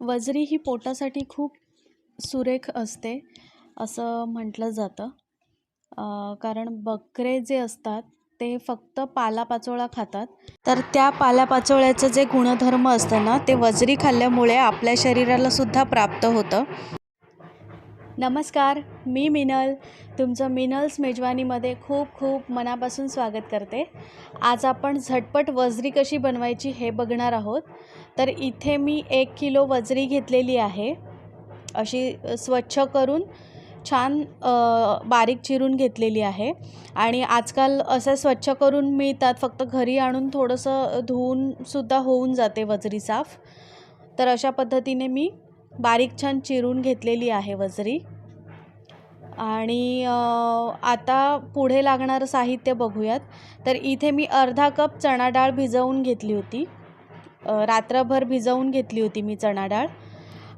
वजरी ही पोटासाठी खूप सुरेख असते असं म्हटलं जातं. कारण बकरे जे असतात ते फक्त पालापाचोळा खातात. तर त्या पालापाचोळ्याचं जे गुणधर्म असतं ना, ते वजरी खाल्ल्यामुळे आपल्या शरीराला सुद्धा प्राप्त होतं. नमस्कार, मी मिनल तुमचं मिनल्स मेजवानीमध्ये खूप खूप मनापासून स्वागत करते. आज आपण झटपट वजरी कशी बनवायची हे बघणार आहोत. तर इथे मी 1 किलो वजरी घेतलेली आहे. अशी स्वच्छ करून छान बारीक चिरून घेतलेली आहे. आणि आजकाल असं स्वच्छ करून मिळतात, फक्त घरी आणून थोडंसं धुवूनसुद्धा होऊन जाते वजरी साफ. तर अशा पद्धतीने मी बारीक छान चिरून घेतलेली आहे वजरी. आणि आता पुढे लागणारं साहित्य बघूयात. तर इथे मी अर्धा कप चणा डाळ भिजवून घेतली होती. रात्रभर भिजवून घेतली होती मी चणा डाळ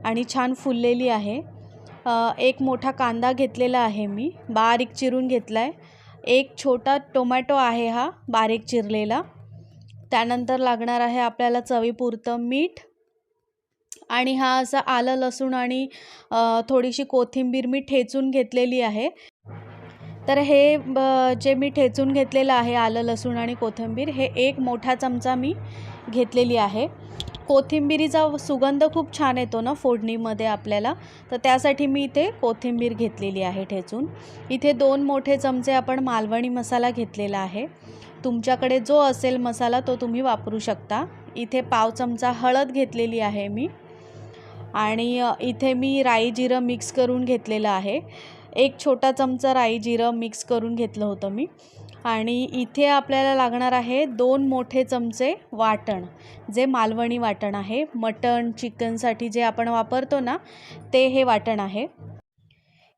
आणि छान फुललेली आहे. एक मोठा कांदा घेतलेला आहे मी, बारीक चिरून घेतला आहे. एक छोटा टोमॅटो आहे हा बारीक चिरलेला. त्यानंतर लागणार आहे आपल्याला चवीपुरतं मीठ. आणि हा असा आलं लसूण आणि थोडीशी कोथिंबीर मी ठेचून घेतलेली आहे. तर हे जे मी ठेचून घेतलेलं आहे आलं लसूण आणि कोथिंबीर, हे 1 मोठा चमचा मी घेतलेली आहे. कोथिंबीरीचा सुगंध खूप छान येतो ना फोडणीमध्ये आपल्याला, तर त्यासाठी मी इथे कोथिंबीर घेतलेली आहे ठेचून. इथे 2 मोठे चमचे आपण मालवणी मसाला घेतलेला आहे. तुमच्याकडे जो असेल मसाला तो तुम्ही वापरू शकता. इथे पाव चमचा हळद घेतलेली आहे मी. आणि इथे मी राई जिरं मिक्स करून घेतलेलं आहे. 1 छोटा चमचा राई जिरं मिक्स करून घेतलं होतं मी. आणि इथे आपल्याला लागणार आहे 2 मोठे चमचे वाटण, जे मालवणी वाटण आहे. मटण चिकनसाठी जे आपण वापरतो ना, ते हे वाटण आहे.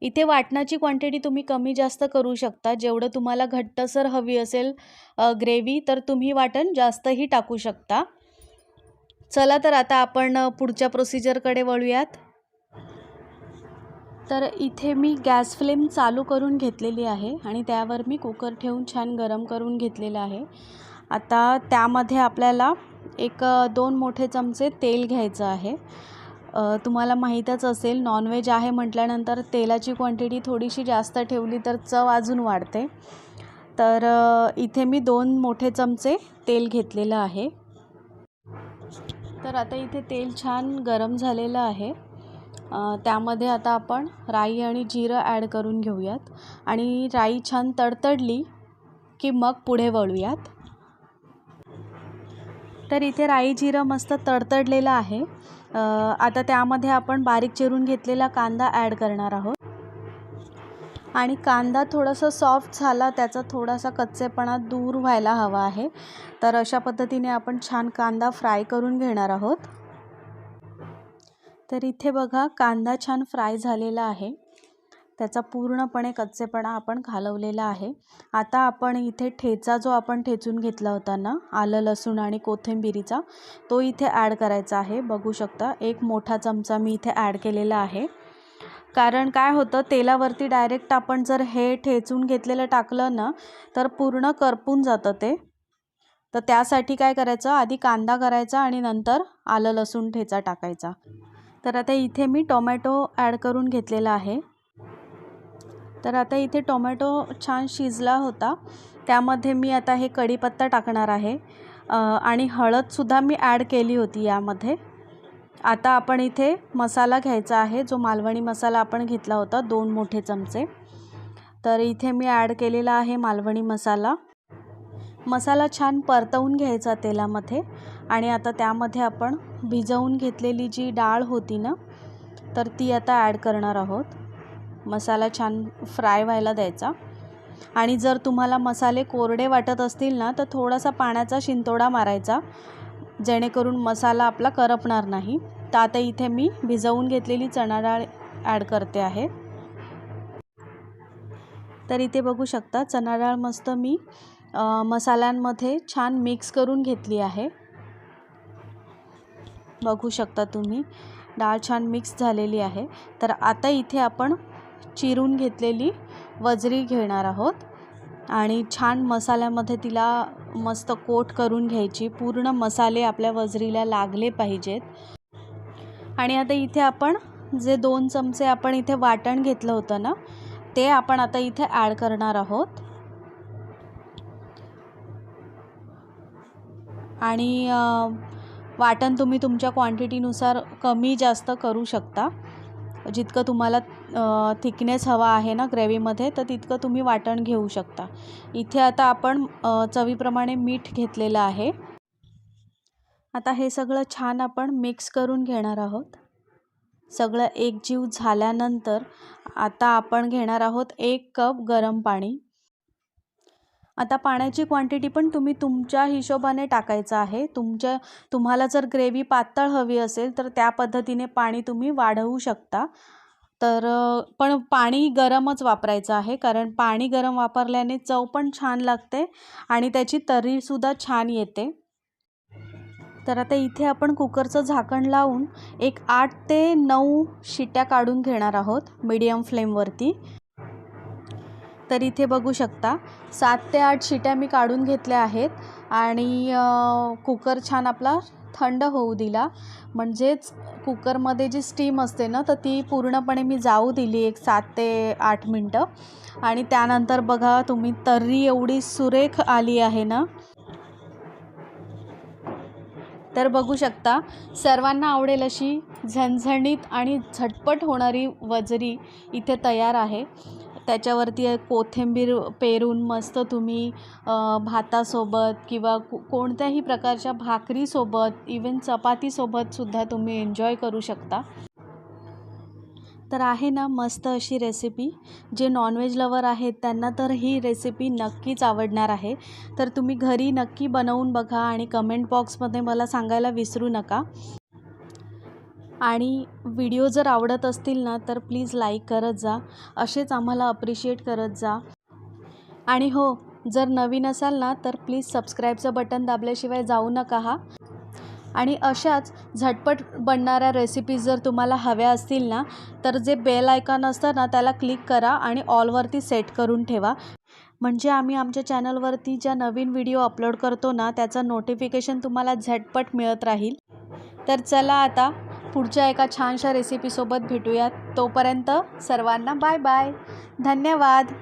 इथे वाटणाची क्वांटिटी तुम्ही कमी जास्त करू शकता. जेवढं तुम्हाला घट्टसर हवी असेल ग्रेव्ही, तर तुम्ही वाटण जास्तही टाकू शकता. चला तर आता आपण पुढच्या प्रोसिजरकडे वळूयात. तर इथे मी गॅस फ्लेम चालू करून घेतलेली आहे आणि त्यावर मी कुकर ठेवून छान गरम करून घेतलेलं आहे. आता त्यामध्ये आपल्याला 2 मोठे चमचे तेल घ्यायचं आहे. तुम्हाला माहीतच असेल, नॉनव्हेज आहे म्हटल्यानंतर तेलाची क्वांटिटी थोडीशी जास्त ठेवली तर चव अजून वाढते. तर इथे मी 2 मोठे चमचे तेल घेतलेलं आहे. तर आता इथे तेल छान गरम झालेलं आहे. त्यामध्ये आता आपण राई आणि जिरं ॲड करून घेऊयात. आणि राई छान तडतडली की मग पुढे वळूयात. तर इथे राई जिरं मस्त तडतडलेलं आहे. आता त्यामध्ये आपण बारीक चिरून घेतलेला कांदा ॲड करणार आहोत. आणि कांदा थोडासा सॉफ्ट झाला, त्याचा थोडासा कच्चेपणा दूर व्हायला हवा आहे. तर अशा पद्धतीने आपण छान कांदा फ्राय करून घेणार आहोत. तर इथे बघा, कांदा छान फ्राय झालेला आहे. त्याचा पूर्णपणे कच्चेपणा आपण घालवलेला आहे. आता आपण इथे ठेचा जो आपण ठेचून घेतला होता ना, आलं लसूण आणि कोथिंबीरीचा, तो इथे ॲड करायचा आहे. बघू शकता 1 मोठा चमचा मी इथे ॲड केलेला आहे. कारण काय होतं, तेलावरती डायरेक्ट आपण जर हे ठेचून घेतलेलं टाकलं ना, तर पूर्ण करपून जातं ते. तर त्यासाठी काय करायचं, आधी कांदा करायचा आणि नंतर आलं लसूण ठेचा टाकायचा. तर आता इथे मी टोमॅटो ॲड करून घेतलेला आहे. तर आता इथे टोमॅटो छान शिजला होता. त्यामध्ये मी आता हे कढीपत्ता टाकणार आहे. आणि हळदसुद्धा मी ॲड केली होती यामध्ये. आता आपण इथे मसाला घ्यायचा आहे, जो मालवणी मसाला आपण घेतला होता 2 मोठे चमचे. तर इथे मी ॲड केलेला आहे मालवणी मसाला. मसाला छान परतवून घ्यायचा तेलामध्ये. आणि आता त्यामध्ये आपण भिजवून घेतलेली जी डाळ होती ना, तर ती आता ॲड करणार आहोत. मसाला छान फ्राय व्हायला द्यायचा. आणि जर तुम्हाला मसाले कोरडे वाटत असतील ना, तर थोडासा पाण्याचा शिंतोडा मारायचा, जेणेकरून मसाला आपला करपणार नाही. तर आता इथे मी भिजवून घेतलेली चणा डाळ ॲड करते आहे. तर इथे बघू शकता, चणा डाळ मस्त मी मसाल्यांमध्ये छान मिक्स करून घेतली आहे. बघू शकता तुम्ही, डाळ छान मिक्स झालेली आहे. तर आता इथे आपण चिरून घेतलेली वजरी घेणार आहोत आणि छान मसाल्यामध्ये तिला मस्त कोट करून घ्यायची. पूर्ण मसाले आपल्या वजरीला लागले पाहिजेत. आणि आता इथे आपण जे 2 चमचे आपण इथे वाटण घेतलं होतं ना, ते आपण आता इथे ॲड करणार आहोत. आणि वाटण तुम्ही तुमच्या क्वांटिटीनुसार कमी जास्त करू शकता. जितकं तुम्हाला थिकनेस हवा आहे ना ग्रेव्हीमध्ये, तर तितकं तुम्ही वाटण घेऊ शकता. इथे आता आपण चवीप्रमाणे मीठ घेतलेलं आहे. आता हे सगळं छान आपण मिक्स करून घेणार आहोत. सगळं एकजीव झाल्यानंतर आता आपण घेणार आहोत 1 कप गरम पाणी. आता पाण्याची क्वांटिटी पण तुम्ही तुमच्या हिशोबाने टाकायचं आहे. तुम्हाला जर ग्रेव्ही पातळ हवी असेल तर त्या पद्धतीने पाणी तुम्ही वाढवू शकता. तर पण पाणी गरमच वापरायचं आहे, कारण पाणी गरम वापरल्याने चव पण छान लागते आणि त्याची तर्रीसुद्धा छान येते. तर आता इथे आपण कुकरचं झाकण लावून एक 8 ते 9 शिट्या काढून घेणार आहोत मीडियम फ्लेमवरती. तर इथे बघू शकता 7 ते 8 शिट्या मी काढून घेतल्या आहेत आणि कुकर छान आपला थंड होऊ दिला. म्हणजेच कुकरमध्ये जी स्टीम असते ना, तर ती पूर्णपणे मी जाऊ दिली एक 7 ते 8 मिनटं. आणि त्यानंतर बघा तुम्ही तर्री एवढी सुरेख आली आहे ना. तर बघू शकता सर्वांना आवडेल अशी झणझणीत आणि झटपट होणारी वजरी इथे तयार आहे. त्याच्यावरती कोथिंबीर पेरून मस्त तुम्ही भातासोबत किंवा कोणत्याही प्रकारच्या भाकरीसोबत, इवन चपातीसोबतसुद्धा तुम्ही एन्जॉय करू शकता. तर आहे ना मस्त अशी रेसिपी. जे नॉनव्हेज लवर आहेत त्यांना तर ही रेसिपी नक्कीच आवडणार आहे. तर तुम्ही घरी नक्की बनवून बघा आणि कमेंट बॉक्समध्ये मला सांगायला विसरू नका. आणि व्हिडिओ जर आवडत असतील ना, तर प्लीज लाईक करत जा. असेच आम्हाला अप्रिशिएट करत जा. आणि हो, जर नवीन असाल ना, तर प्लीज सबस्क्राईबचं बटन दाबल्याशिवाय जाऊ नका हा. आणि अशाच झटपट बनणाऱ्या रेसिपीज जर तुम्हाला हव्या असतील ना, तर जे बेल आयकॉन असतं ना, त्याला क्लिक करा आणि ऑलवरती सेट करून ठेवा. म्हणजे आम्ही आमच्या चॅनलवरती ज्या नवीन व्हिडिओ अपलोड करतो ना, त्याचं नोटिफिकेशन तुम्हाला झटपट मिळत राहील. तर चला आता पुढच्या एका छानशा रेसिपीसोबत भेटूयात. तोपर्यंत सर्वांना बाय बाय. धन्यवाद.